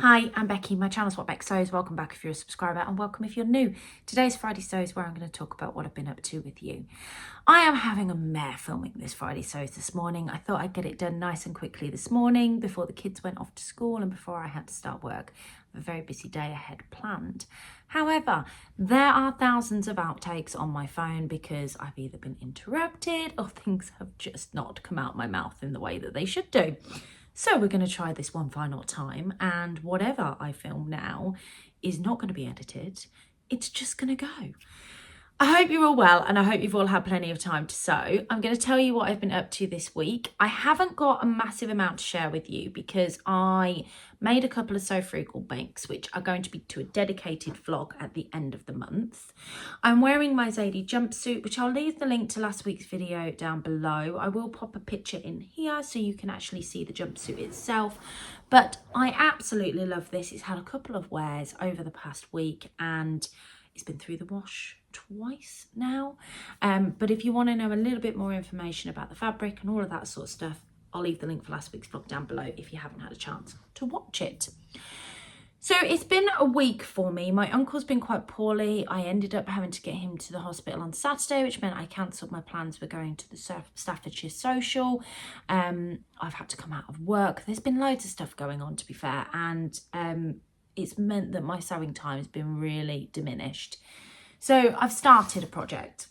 Hi, I'm Becky. My channel's What Beck Sews. Welcome back if you're a subscriber, and welcome if you're new. Today's Friday Sews, where I'm going to talk about what I've been up to with you. I am having a mare filming this Friday Sews this morning. I thought I'd get it done nice and quickly this morning before the kids went off to school and before I had to start work. I have a very busy day ahead planned. However, there are thousands of outtakes on my phone because I've either been interrupted or things have just not come out my mouth in the way that they should do. So we're going to try this one final time, and whatever I film now is not going to be edited. It's just going to go. I hope you're all well, and I hope you've all had plenty of time to sew. I'm going to tell you what I've been up to this week. I haven't got a massive amount to share with you because I made a couple of Sew Frugal bakes, which are going to be to a dedicated vlog at the end of the month. I'm wearing my Zadie jumpsuit, which I'll leave the link to last week's video down below. I will pop a picture in here so you can actually see the jumpsuit itself. But I absolutely love this. It's had a couple of wears over the past week and it's been through the wash twice now. But if you want to know a little bit more information about the fabric and all of that sort of stuff, I'll leave the link for last week's vlog down below if you haven't had a chance to watch it. So it's been a week for me. My uncle's been quite poorly. I ended up having to get him to the hospital on Saturday, which meant I cancelled my plans for going to the Staffordshire social. I've had to come out of work. There's been loads of stuff going on, to be fair, and it's meant that my sewing time has been really diminished. So I've started a project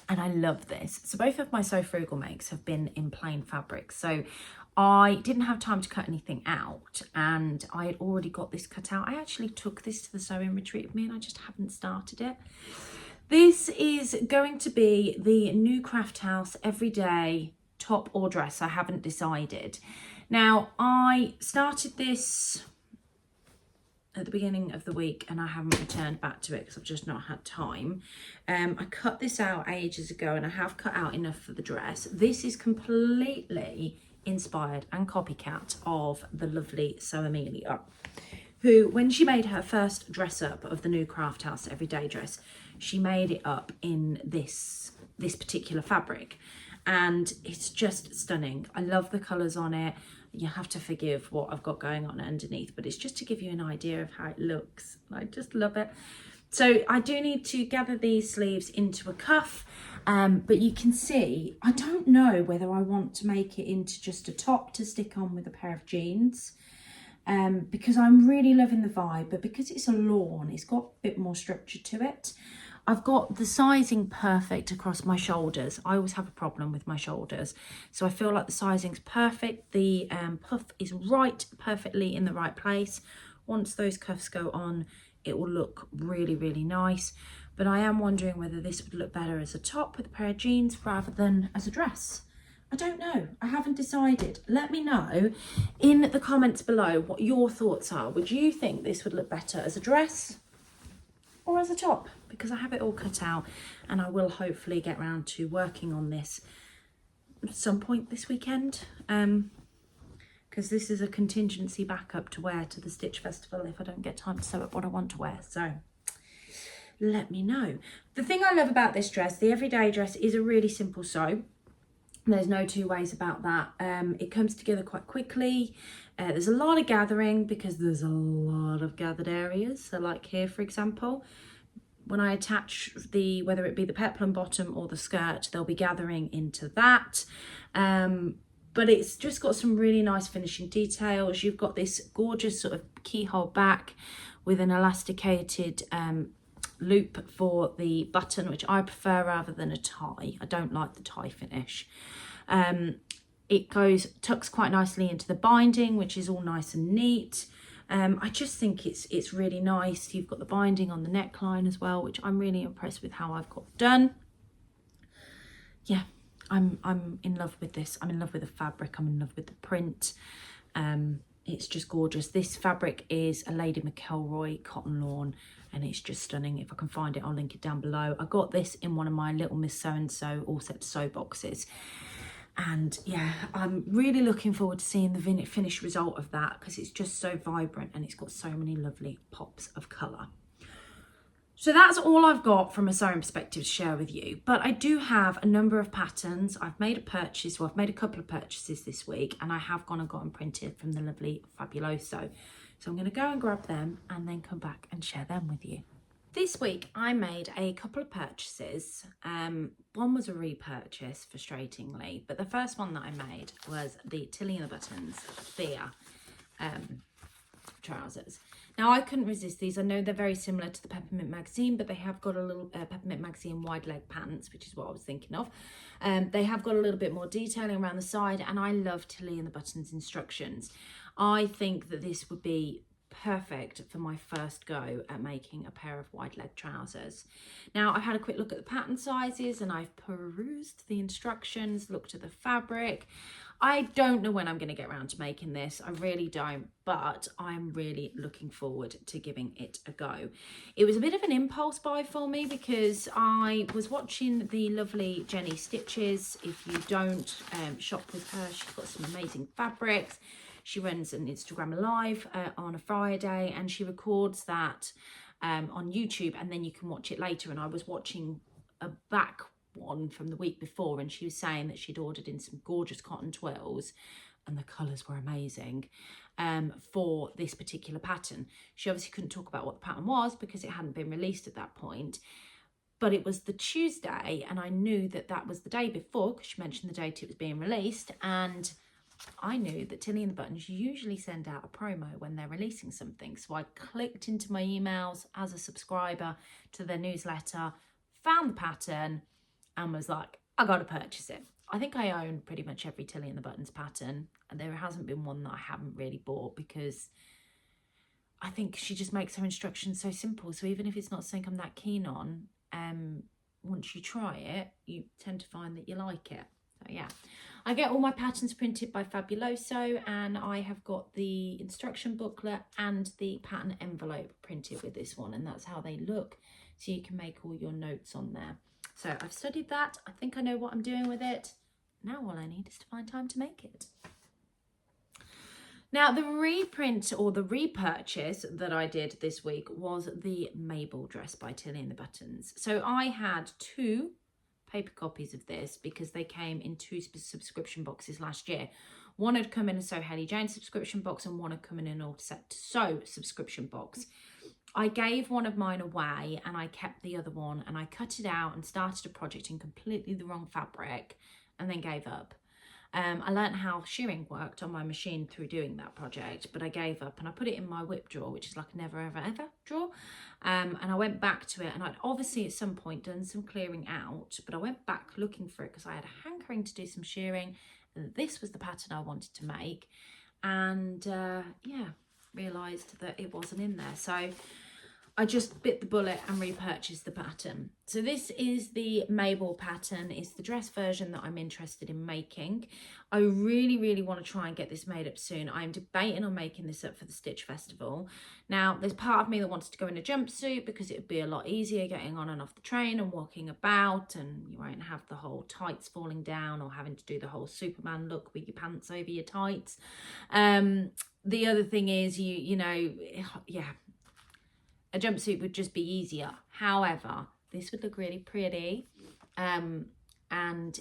and I love this. So both of my Sew Frugal makes have been in plain fabric. So I didn't have time to cut anything out and I had already got this cut out. I actually took this to the sewing retreat with me and I just haven't started it. This is going to be the new Craft House everyday top or dress. I haven't decided. Now I started this at the beginning of the week and I haven't returned back to it because I've just not had time. I cut this out ages ago and I have cut out enough for the dress. This is completely inspired and copycat of the lovely Sew Amelia, who, when she made her first dress up of the new Craft House everyday dress, she made it up in this particular fabric and it's just stunning. I love the colours on it. You have to forgive what I've got going on underneath, but it's just to give you an idea of how it looks. I just love it. So I do need to gather these sleeves into a cuff, but you can see, I don't know whether I want to make it into just a top to stick on with a pair of jeans, because I'm really loving the vibe, but because it's a lawn, it's got a bit more structure to it. I've got the sizing perfect across my shoulders. I always have a problem with my shoulders. So I feel like the sizing's perfect. The puff is right, perfectly in the right place. Once those cuffs go on, it will look really, really nice. But I am wondering whether this would look better as a top with a pair of jeans rather than as a dress. I don't know. I haven't decided. Let me know in the comments below what your thoughts are. Would you think this would look better as a dress or as a top? Because I have it all cut out and I will hopefully get around to working on this at some point this weekend, because this is a contingency backup to wear to the Stitch Festival if I don't get time to sew up what I want to wear. So let me know. The thing I love about this dress, the everyday dress, is a really simple sew. There's no two ways about that. It comes together quite quickly. There's a lot of gathering because there's a lot of gathered areas. So like here, for example, when I attach whether it be the peplum bottom or the skirt, they'll be gathering into that. But it's just got some really nice finishing details. You've got this gorgeous sort of keyhole back with an elasticated loop for the button, which I prefer rather than a tie. I don't like the tie finish. It tucks quite nicely into the binding, which is all nice and neat. I just think it's really nice. You've got the binding on the neckline as well, which I'm really impressed with how I've got done. Yeah, I'm in love with this. I'm in love with the fabric. I'm in love with the print. It's just gorgeous. This fabric is a Lady McElroy cotton lawn and it's just stunning. If I can find it, I'll link it down below. I got this in one of my Little Miss So-and-so all set to sew boxes. And yeah, I'm really looking forward to seeing the finished result of that because it's just so vibrant and it's got so many lovely pops of colour. So that's all I've got from a sewing perspective to share with you. But I do have a number of patterns. I've made a purchase, well, I've made a couple of purchases this week, and I have gone and got them printed from the lovely Fabuloso. So I'm going to go and grab them and then come back and share them with you. This week I made a couple of purchases. One was a repurchase, frustratingly, but the first one that I made was the Tilly and the Buttons Thea trousers. Now, I couldn't resist these. I know they're very similar to the Peppermint magazine, but they have got a little Peppermint magazine wide leg pants, which is what I was thinking of. They have got a little bit more detailing around the side, and I love Tilly and the Buttons instructions. I think that this would be perfect for my first go at making a pair of wide leg trousers. Now, I've had a quick look at the pattern sizes and I've perused the instructions, looked at the fabric. I don't know when I'm going to get around to making this. I really don't, but I'm really looking forward to giving it a go. It was a bit of an impulse buy for me because I was watching the lovely Jenny Stitches. If you don't shop with her, she's got some amazing fabrics. She runs an Instagram live on a Friday, and she records that on YouTube, and then you can watch it later. And I was watching a back one from the week before, and she was saying that she'd ordered in some gorgeous cotton twills, and the colours were amazing for this particular pattern. She obviously couldn't talk about what the pattern was because it hadn't been released at that point. But it was the Tuesday, and I knew that that was the day before because she mentioned the date it was being released, and I knew that Tilly and the Buttons usually send out a promo when they're releasing something. So I clicked into my emails as a subscriber to their newsletter, found the pattern, and was like, I got to purchase it. I think I own pretty much every Tilly and the Buttons pattern, and there hasn't been one that I haven't really bought because I think she just makes her instructions so simple. So even if it's not something I'm that keen on, once you try it, you tend to find that you like it. So yeah, I get all my patterns printed by Fabuloso, and I have got the instruction booklet and the pattern envelope printed with this one, and that's how they look. So you can make all your notes on there. So I've studied that. I think I know what I'm doing with it. Now all I need is to find time to make it. Now, the reprint or the repurchase that I did this week was the Mabel dress by Tilly and the Buttons. So I had 2 paper copies of this because they came in 2 subscription boxes last year. One had come in a Sew Haley Jane subscription box, and one had come in an All Set to Sew subscription box. I gave one of mine away and I kept the other one, and I cut it out and started a project in completely the wrong fabric and then gave up. I learned how shearing worked on my machine through doing that project, but I gave up and I put it in my whip drawer, which is like a never ever ever drawer. And I went back to it, and I'd obviously at some point done some clearing out, but I went back looking for it because I had a hankering to do some shearing, and this was the pattern I wanted to make. And yeah, realised that it wasn't in there. So I just bit the bullet and repurchased the pattern. So this is the Mabel pattern. It's the dress version that I'm interested in making. I really, really want to try and get this made up soon. I'm debating on making this up for the Stitch Festival. Now, there's part of me that wants to go in a jumpsuit because it would be a lot easier getting on and off the train and walking about, and you won't have the whole tights falling down or having to do the whole Superman look with your pants over your tights. The other thing is, you know, yeah, a jumpsuit would just be easier. However, this would look really pretty, and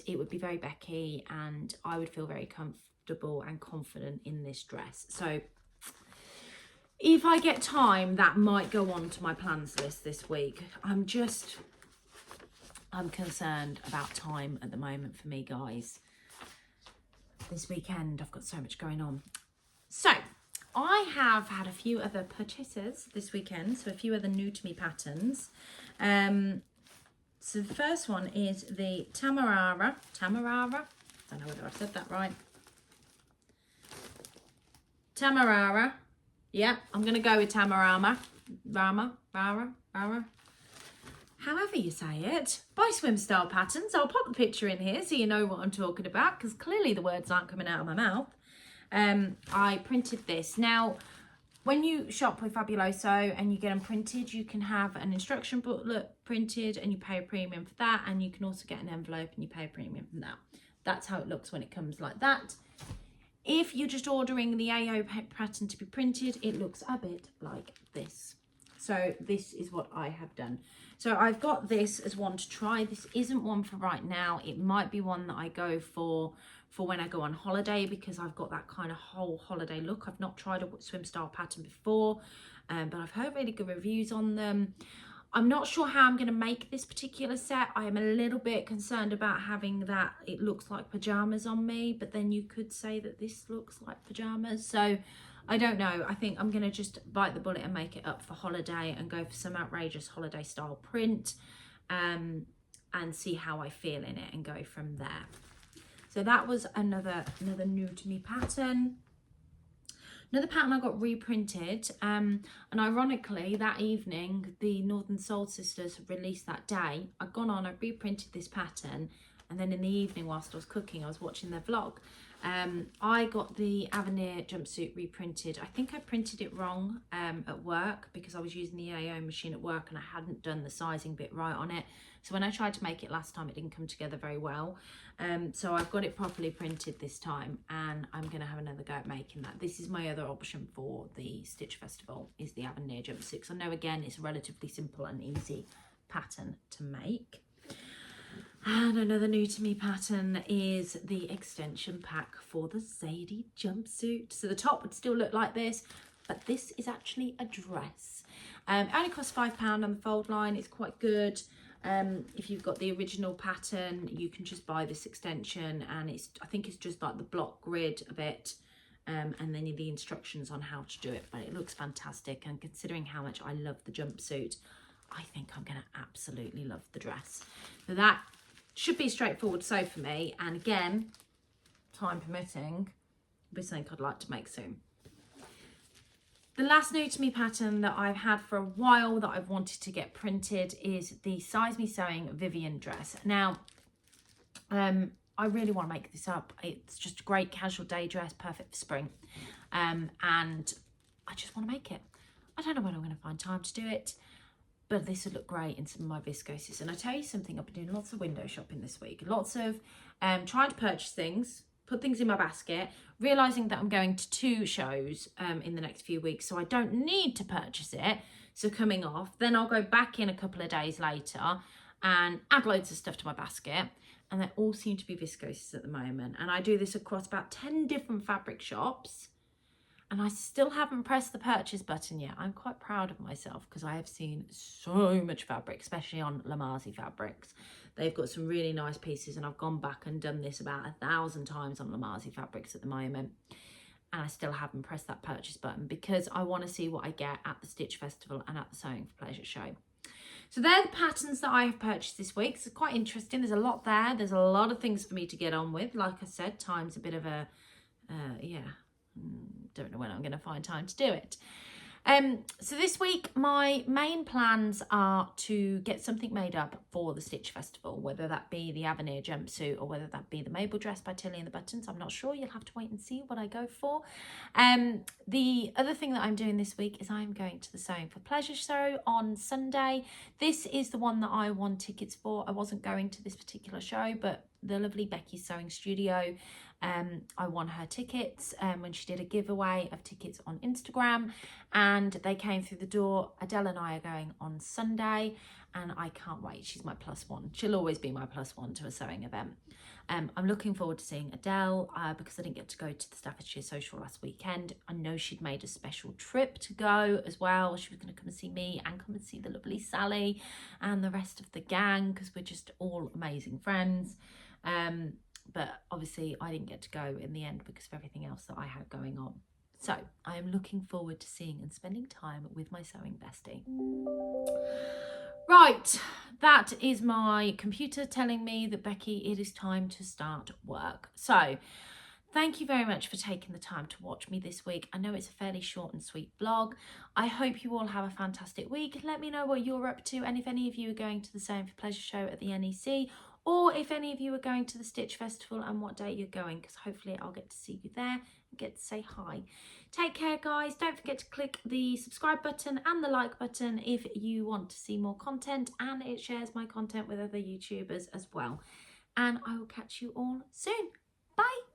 it would be very Becky, and I would feel very comfortable and confident in this dress. So if I get time, that might go on to my plans list this week. I'm concerned about time at the moment for me, guys. This weekend, I've got so much going on. So I have had a few other purchases this weekend, so a few other new to me patterns. So the first one is the Tamarara, I don't know whether I said that right. Tamarara, yeah, I'm going to go with Tamarama, Rara, however you say it, by Swim Style Patterns. I'll pop the picture in here so you know what I'm talking about, because clearly the words aren't coming out of my mouth. I printed this. Now, when you shop with Fabuloso and you get them printed, you can have an instruction booklet printed and you pay a premium for that, and you can also get an envelope and you pay a premium for that. That's how it looks when it comes like that. If you're just ordering the AO pattern to be printed, it looks a bit like this. So this is what I have done. So I've got this as one to try. This isn't one for right now. It might be one that I go for when I go on holiday, because I've got that kind of whole holiday look. I've not tried a swim style pattern before, but I've heard really good reviews on them. I'm not sure how I'm going to make this particular set. I am a little bit concerned about having that it looks like pajamas on me, but then you could say that this looks like pajamas. So I don't know. I think I'm going to just bite the bullet and make it up for holiday and go for some outrageous holiday style print, and see how I feel in it and go from there. So that was another new to me pattern. Another pattern I got reprinted, and ironically that evening the Northern Soul Sisters released that day. I'd gone on, I reprinted this pattern, and then in the evening whilst I was cooking I was watching their vlog. I got the Avenir jumpsuit reprinted. I think I printed it wrong at work, because I was using the AO machine at work and I hadn't done the sizing bit right on it. So when I tried to make it last time, it didn't come together very well. So I've got it properly printed this time, and I'm going to have another go at making that. This is my other option for the Stitch Festival, is the Avenir jumpsuit. So I know, again, it's a relatively simple and easy pattern to make. And another new to me pattern is the extension pack for the Zadie jumpsuit. So the top would still look like this, but this is actually a dress. It only costs £5 on the fold line. It's quite good. If you've got the original pattern, you can just buy this extension, and I think it's just like the block grid of it, and then the instructions on how to do it. But it looks fantastic, and considering how much I love the jumpsuit, I think I'm going to absolutely love the dress. So that should be a straightforward sew for me, and again, time permitting, will be something I'd like to make soon. The last new to me pattern that I've had for a while that I've wanted to get printed is the Size Me Sewing Vienne dress. Now, I really want to make this up. It's just a great casual day dress, perfect for spring, and I just want to make it. I don't know when I'm going to find time to do it, but this would look great in some of my viscoses. And I tell you something, I've been doing lots of window shopping this week. Lots of trying to purchase things, put things in my basket, realising that I'm going to 2 shows in the next few weeks, so I don't need to purchase it. So coming off, then I'll go back in a couple of days later and add loads of stuff to my basket. And they all seem to be viscoses at the moment. And I do this across about 10 different fabric shops. And I still haven't pressed the purchase button yet. I'm quite proud of myself, because I have seen so much fabric, especially on Lamazi fabrics. They've got some really nice pieces, and I've gone back and done this about 1,000 times on Lamazi fabrics at the moment. And I still haven't pressed that purchase button, because I want to see what I get at the Stitch Festival and at the Sewing for Pleasure show. So they're the patterns that I have purchased this week. It's quite interesting. There's a lot there. There's a lot of things for me to get on with. Like I said, time's a bit of a, don't know when I'm going to find time to do it. So this week my main plans are to get something made up for the Stitch Festival, whether that be the Avenir jumpsuit or whether that be the Mabel dress by Tilly and the Buttons. I'm not sure. You'll have to wait and see what I go for. The other thing that I'm doing this week is I'm going to the Sewing for Pleasure show on Sunday. This is the one that I won tickets for. I wasn't going to this particular show, but the lovely Becky's Sewing Studio, I won her tickets when she did a giveaway of tickets on Instagram, and they came through the door. Adele and I are going on Sunday, and I can't wait. She's my +1. She'll always be my +1 to a sewing event. I'm looking forward to seeing Adele because I didn't get to go to the Staffordshire Social last weekend. I know she'd made a special trip to go as well. She was going to come and see me and come and see the lovely Sally and the rest of the gang, because we're just all amazing friends. But obviously I didn't get to go in the end because of everything else that I had going on. So I am looking forward to seeing and spending time with my sewing bestie. Right, that is my computer telling me that, Becky, it is time to start work. So thank you very much for taking the time to watch me this week. I know it's a fairly short and sweet vlog. I hope you all have a fantastic week. Let me know what you're up to, and if any of you are going to the Sewing for Pleasure show at the NEC, or if any of you are going to the Stitch Festival and what date you're going, because hopefully I'll get to see you there and get to say hi. Take care, guys. Don't forget to click the subscribe button and the like button if you want to see more content, and it shares my content with other YouTubers as well. And I will catch you all soon. Bye.